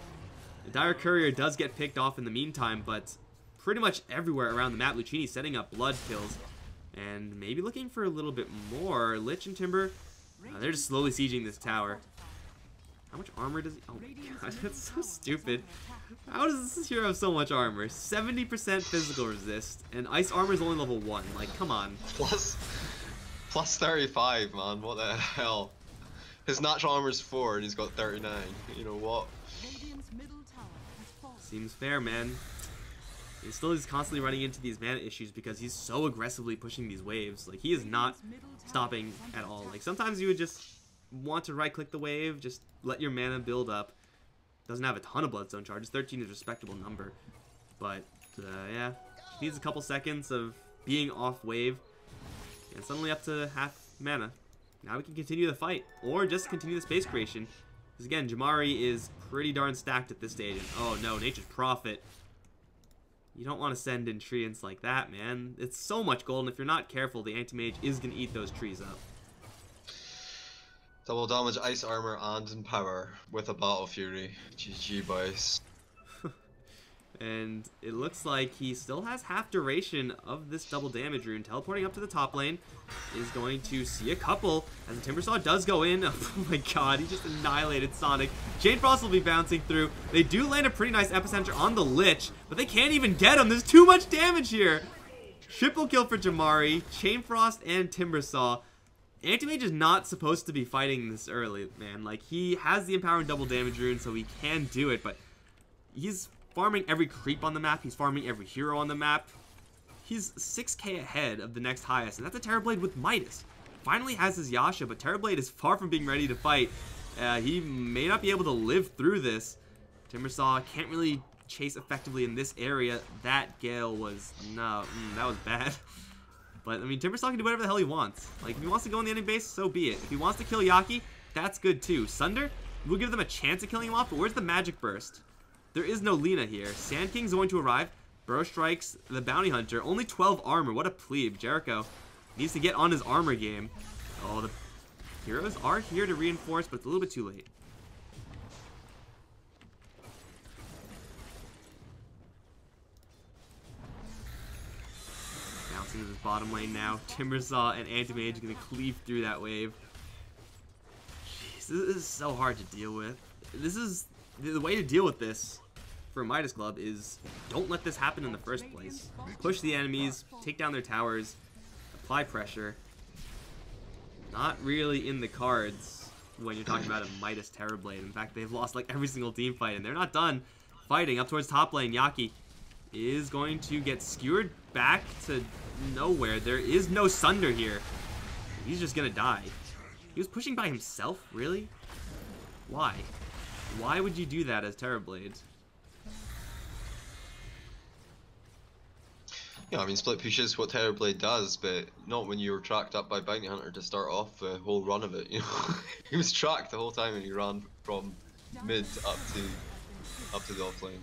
The Dire Courier does get picked off in the meantime, but pretty much everywhere around the map, Luccini setting up blood kills. And maybe looking for a little bit more. Lich and Timber, they're just slowly sieging this tower. How much armor does he... Oh my god, that's so stupid. How does this hero have so much armor? 70% physical resist, and ice armor is only level 1. Like, come on. Plus 35, man. What the hell? His natural armor is 4, and he's got 39. You know what? Seems fair, man. He still is constantly running into these mana issues because he's so aggressively pushing these waves. Like, he is not stopping at all. Like, sometimes you would just want to right-click the wave, just let your mana build up. Doesn't have a ton of Bloodstone charges. 13 is a respectable number. But, yeah. Needs a couple seconds of being off wave. And suddenly up to half mana. Now we can continue the fight. Or just continue the space creation. Because, again, Jamari is pretty darn stacked at this stage. And, oh, no. Nature's Prophet. You don't want to send in treants like that, man. It's so much gold, and if you're not careful, the Anti-Mage is going to eat those trees up. Double damage, ice armor, and empower with a Battle Fury. GG, boys. And it looks like he still has half duration of this double damage rune. Teleporting up to the top lane is going to see a couple as the Timbersaw does go in. Oh my god, he just annihilated Sonic. Chainfrost will be bouncing through. They do land a pretty nice epicenter on the Lich, but they can't even get him. There's too much damage here. Triple kill for Jamari, Chainfrost, and Timbersaw. Anti-Mage is not supposed to be fighting this early, man. Like, he has the empowering double damage rune, so he can do it, but he's farming every creep on the map. He's farming every hero on the map. He's 6k ahead of the next highest, and that's a Terrorblade with Midas. Finally has his Yasha, but Terrorblade is far from being ready to fight. He may not be able to live through this. Timbersaw can't really chase effectively in this area. That Gale was... no, that was bad. But, I mean, Timbersaw can do whatever the hell he wants. Like, if he wants to go in the enemy base, so be it. If he wants to kill Yaki, that's good too. Sunder will give them a chance at killing him off, but where's the Magic Burst? There is no Lina here. Sand King's going to arrive. Burrow strikes the Bounty Hunter. Only 12 armor. What a plebe. Jericho needs to get on his armor game. Oh, the heroes are here to reinforce, but it's a little bit too late. into this bottom lane now. Timbersaw and Anti-Mage gonna cleave through that wave. Jeez, this is so hard to deal with. This is the way to deal with this for Midas Club is don't let this happen in the first place. Push the enemies, take down their towers, apply pressure. Not really in the cards when you're talking about a Midas Terrorblade. In fact, they've lost like every single team fight, and they're not done fighting. Up towards top lane, Yaki is going to get skewered back to nowhere. There is no Sunder here. He's just gonna die. He was pushing by himself, really? Why? Why would you do that as Terrorblade? Yeah, I mean, split push is what Terrorblade does, but not when you were tracked up by Bounty Hunter to start off the whole run of it, you know? He was tracked the whole time and he ran from mid up to the off lane.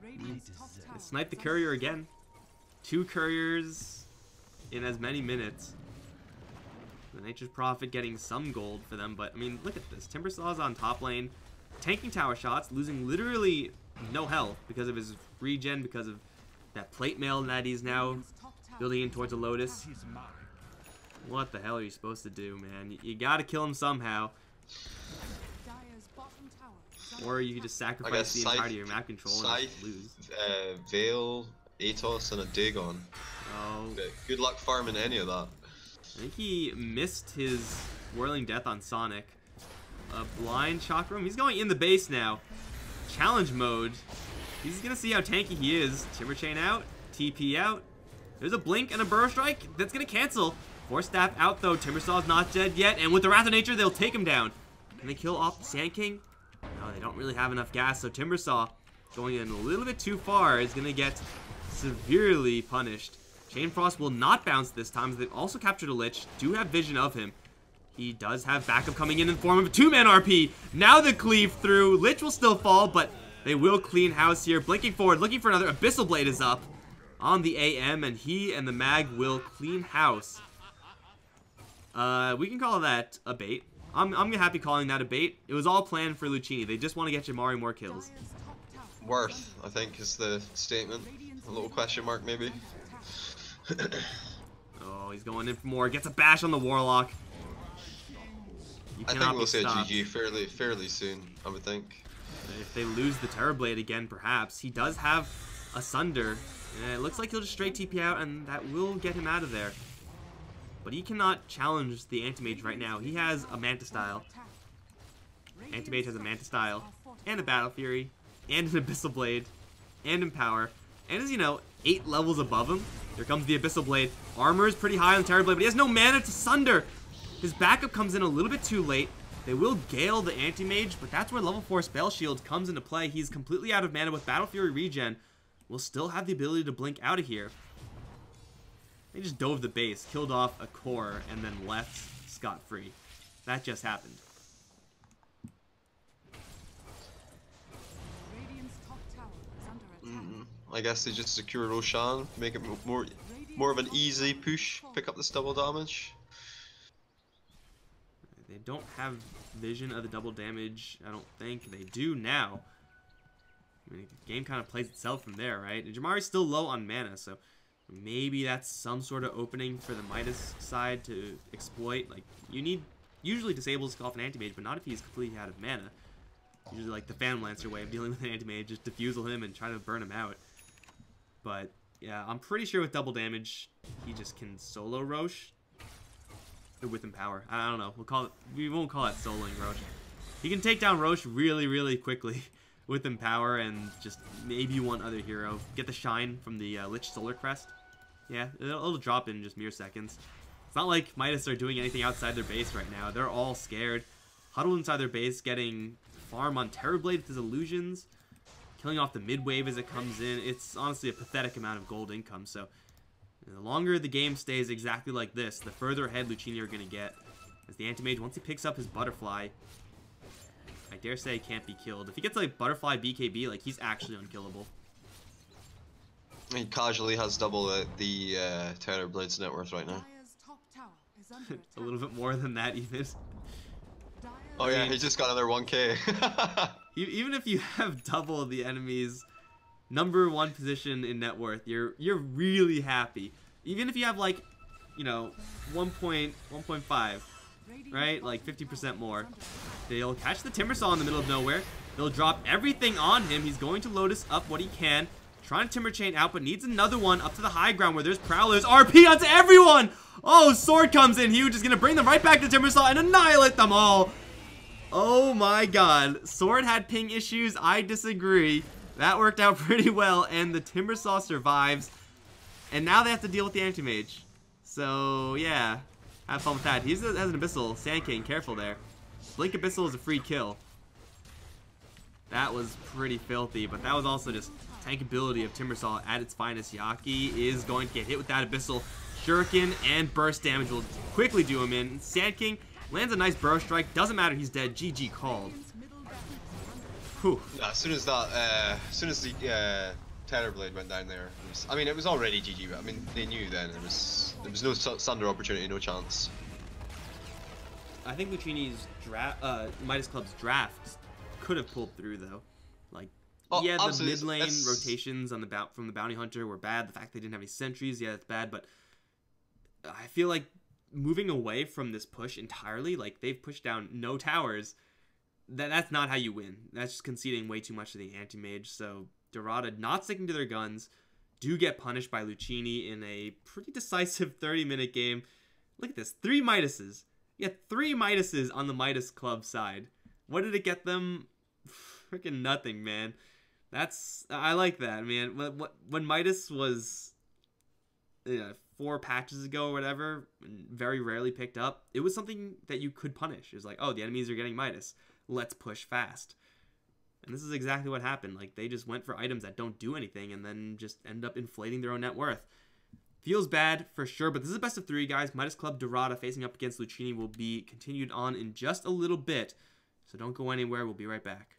They sniped the courier again. 2 couriers in as many minutes. The Nature's Prophet getting some gold for them, but I mean, look at this. Timbersaw's on top lane, tanking tower shots, losing literally no health because of his regen, because of that plate mail that he's now building in towards a Lotus. What the hell are you supposed to do, man? You gotta kill him somehow. Or you just sacrifice the entirety of your map control and lose. Veil, Atos, and a Dagon. Oh. But good luck farming any of that. I think he missed his Whirling Death on Sonic. A blind Chakram. He's going in the base now. Challenge mode. He's gonna see how tanky he is. Timber Chain out. TP out. There's a Blink and a Burrow Strike. That's gonna cancel. Force Staff out though. Timbersaw's not dead yet. And with the Wrath of Nature, they'll take him down. Can they kill off the Sand King? No, they don't really have enough gas. So Timbersaw, going in a little bit too far, is gonna get severely punished. Chain Frost will not bounce this time, as they've also captured a Lich. Do have vision of him. He does have backup coming in the form of a 2-man RP. Now the cleave through. Lich will still fall, but they will clean house here. Blinking forward, looking for another. Abyssal Blade is up on the AM, and he and the Mag will clean house. We can call that a bait. I'm happy calling that a bait. It was all planned for Luccini. They just want to get Jamari more kills. Worth, I think, is the statement. A little question mark, maybe. Oh, he's going in for more. Gets a bash on the Warlock. I think we'll say GG fairly soon, I would think. If they lose the Terrorblade again, perhaps. He does have a Sunder. And it looks like he'll just straight TP out, and that will get him out of there. But he cannot challenge the Anti-Mage right now. He has a Manta Style. Anti-Mage has a Manta Style, and a Battle Fury, and an Abyssal Blade, and Empower. And as you know, 8 levels above him, here comes the Abyssal Blade. Armor is pretty high on the Terrorblade, but he has no mana to Sunder. His backup comes in a little bit too late. They will Gale the Anti-Mage, but that's where level 4 Spell Shield comes into play. He's completely out of mana with Battle Fury regen. Will still have the ability to blink out of here. They just dove the base, killed off a core, and then left scot-free. That just happened. I guess they just secure Roshan, make it more of an easy push, pick up this double damage. They don't have vision of the double damage, I don't think. They do now. I mean, the game kind of plays itself from there, right? And Jamari's still low on mana, so maybe that's some sort of opening for the Midas side to exploit. Like, usually disables off an Anti-Mage, but not if he's completely out of mana. Usually like the Phantom Lancer way of dealing with an Anti-Mage, just defusal him and try to burn him out. But yeah, I'm pretty sure with double damage, he just can solo Roche. Or with Empower. I don't know. We won't call it soloing Roche. He can take down Roche really, really quickly with Empower and just maybe one other hero. Get the Shine from the Lich Solar Crest. Yeah, it'll drop in just mere seconds. It's not like Midas are doing anything outside their base right now. They're all scared. Huddled inside their base, getting farm on Terrorblade with his illusions. Killing off the mid-wave as it comes in. It's honestly a pathetic amount of gold income, so the longer the game stays exactly like this, the further ahead Luccini are going to get. As the Anti-Mage, once he picks up his Butterfly, I dare say can't be killed. If he gets like Butterfly BKB, like he's actually unkillable. He casually has double the Terrorblade's net worth right now. A little bit more than that even. Oh yeah, he just got another 1k. Even if you have double the enemy's #1 position in net worth, you're really happy. Even if you have like, you know, 1.5, right? Like 50% more. They'll catch the Timbersaw in the middle of nowhere. They'll drop everything on him. He's going to Lotus up what he can. Trying to Timber Chain out, but needs another one up to the high ground where there's Prowlers. RP onto everyone! Oh, Sword comes in. Huge is going to bring them right back to Timbersaw and annihilate them all. Oh my god. Sword had ping issues. I disagree. That worked out pretty well, and the Timbersaw survives. And now they have to deal with the Anti-Mage. So, yeah. Have fun with that. He has an Abyssal. Sand King, careful there. Blink Abyssal is a free kill. That was pretty filthy, but that was also just tankability of Timbersaw at its finest. Yaki is going to get hit with that Abyssal. Shuriken and Burst damage will quickly do him in. Sand King lands a nice Burrow Strike. Doesn't matter, he's dead. GG called. Whew. Yeah, as soon as the Terrorblade went down there, it was already GG, but I mean, they knew then there was no Sunder opportunity, no chance. I think Luccini's Midas Club's draft could have pulled through though. Like, yeah, the mid lane rotations on from the Bounty Hunter were bad. The fact they didn't have any sentries, yeah, that's bad. But I feel like moving away from this push entirely, like they've pushed down no towers. That's not how you win. That's just conceding way too much to the Anti-Mage. So Derrota not sticking to their guns, do get punished by Luccini in a pretty decisive 30-minute game. Look at this, 3 Midases. Yeah, 3 Midases on the Midas Club side. What did it get them? Freaking nothing, man. I like that, man. When Midas was 4 patches ago or whatever, very rarely picked up, it was something that you could punish. It was like, oh, the enemies are getting Midas. Let's push fast. And this is exactly what happened. Like, they just went for items that don't do anything and then just end up inflating their own net worth. Feels bad for sure, but this is a best of 3, guys. Midas Club Derrota facing up against Luccini will be continued on in just a little bit. So don't go anywhere. We'll be right back.